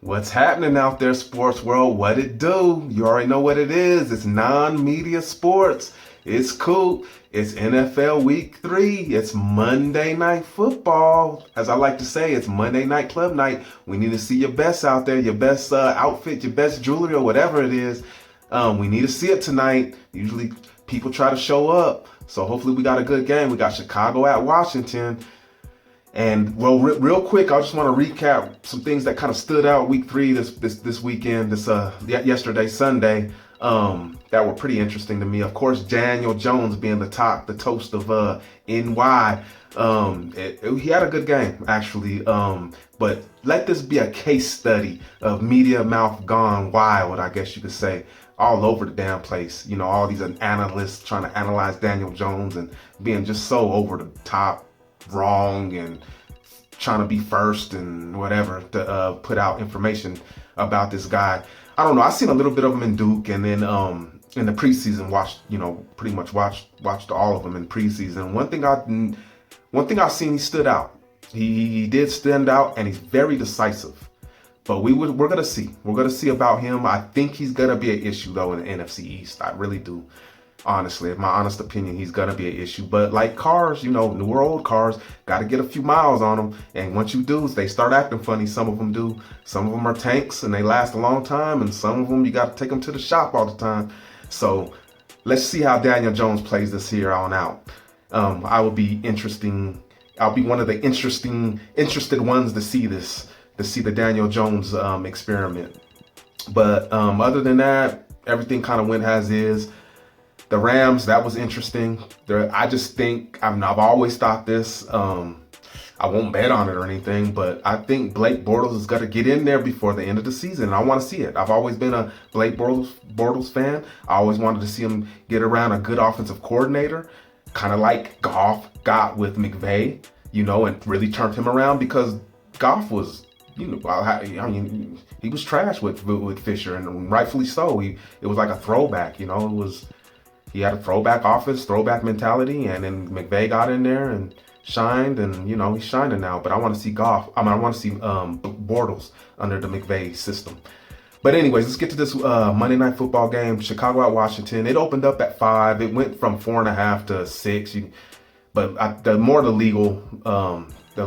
What's happening out there, sports world? What it do? You already know what it is. It's non-media sports. It's cool. It's NFL Week 3. It's Monday Night Football. As I like to say, it's Monday Night Club Night. We need to see your best out there, your best outfit, your best jewelry, or whatever it is. We need to see it tonight. Usually people try to show up. So hopefully we got a good game. We got Chicago at Washington. And well, real quick, I just want to recap some things that kind of stood out week 3 this weekend, yesterday, Sunday, that were pretty interesting to me. Of course, Daniel Jones being the toast of NY. He had a good game actually, but let this be a case study of media mouth gone wild, I guess you could say, all over the damn place. You know, all these analysts trying to analyze Daniel Jones and being just so over the top, wrong, and trying to be first and whatever to put out information about this guy. I don't know. I seen a little bit of him in Duke, and then in the preseason pretty much watched all of them in preseason. One thing I've seen, he stood out. He did stand out, and he's very decisive. But we're gonna see. We're gonna see about him. I think he's gonna be an issue though in the NFC East. I really do. Honestly, in my honest opinion, he's gonna be an issue. But like cars, new or old cars, got to get a few miles on them. And once you do, they start acting funny. Some of them do. Some of them are tanks, and they last a long time. And some of them, you got to take them to the shop all the time. So let's see how Daniel Jones plays this here on out. I'll be one of the interested ones to see this, to see the Daniel Jones experiment. But other than that, everything kind of went as is. The Rams, that was interesting. I just think, I've always thought this, I won't bet on it or anything, but I think Blake Bortles is going to get in there before the end of the season. I want to see it. I've always been a Blake Bortles fan. I always wanted to see him get around a good offensive coordinator, kind of like Goff got with McVay, and really turned him around, because Goff was, he was trash with Fisher, and rightfully so. It was like a throwback, he had a throwback offense, throwback mentality, and then McVay got in there and shined, and he's shining now. But I want to see I want to see Bortles under the McVay system. But anyways, let's get to this Monday Night Football game. Chicago at Washington. It opened up at 5. It went from 4.5 to 6. But the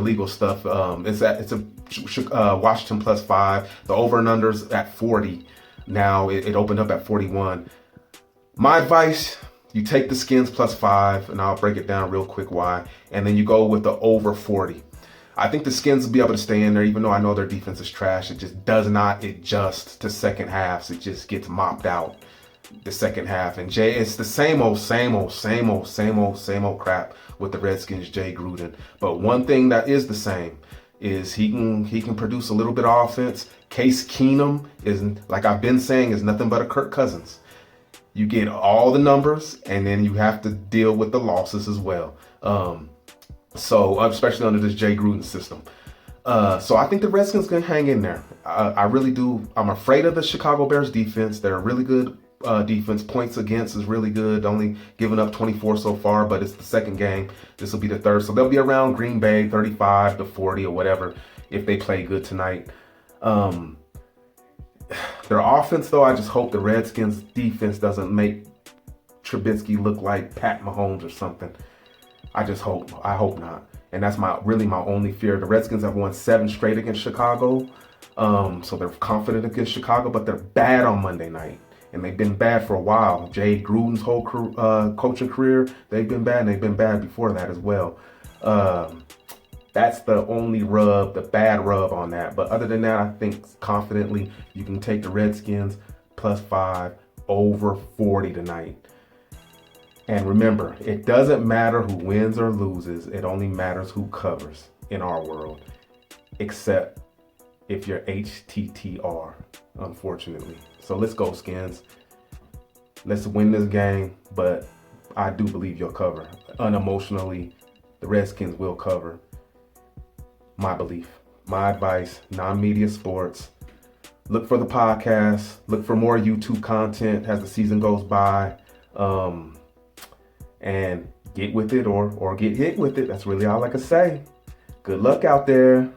legal stuff. It's a Washington plus 5. The over and unders at 40. Now it opened up at 41. My advice, you take the Skins plus 5, and I'll break it down real quick why, and then you go with the over 40. I think the Skins will be able to stay in there, even though I know their defense is trash. It just does not adjust to second halves. It just gets mopped out the second half. And it's the same old crap with the Redskins, Jay Gruden. But one thing that is the same is he can produce a little bit of offense. Case Keenum is, like I've been saying, is nothing but a Kirk Cousins. You get all the numbers, and then you have to deal with the losses as well. So especially under this Jay Gruden system. So I think the Redskins can hang in there. I really do. I'm afraid of the Chicago Bears defense. They're a really good defense. Points against is really good. Only giving up 24 so far, but it's the second game. This will be the third. So they'll be around Green Bay 35 to 40 or whatever if they play good tonight. Their offense, though, I just hope the Redskins defense doesn't make Trubisky look like Pat Mahomes or something. I hope not. And that's my only fear. The Redskins have won 7 straight against Chicago. So they're confident against Chicago, but they're bad on Monday night. And they've been bad for a while. Jay Gruden's whole coaching career, they've been bad, and they've been bad before that as well. That's the only the bad rub on that. But other than that, I think confidently you can take the Redskins plus 5 over 40 tonight. And remember, it doesn't matter who wins or loses. It only matters who covers in our world. Except if you're HTTR, unfortunately. So let's go, Skins. Let's win this game. But I do believe you'll cover. Unemotionally, the Redskins will cover. My belief, my advice, non-media sports. Look for the podcast. Look for more YouTube content as the season goes by. And get with it or get hit with it. That's really all I can say. Good luck out there.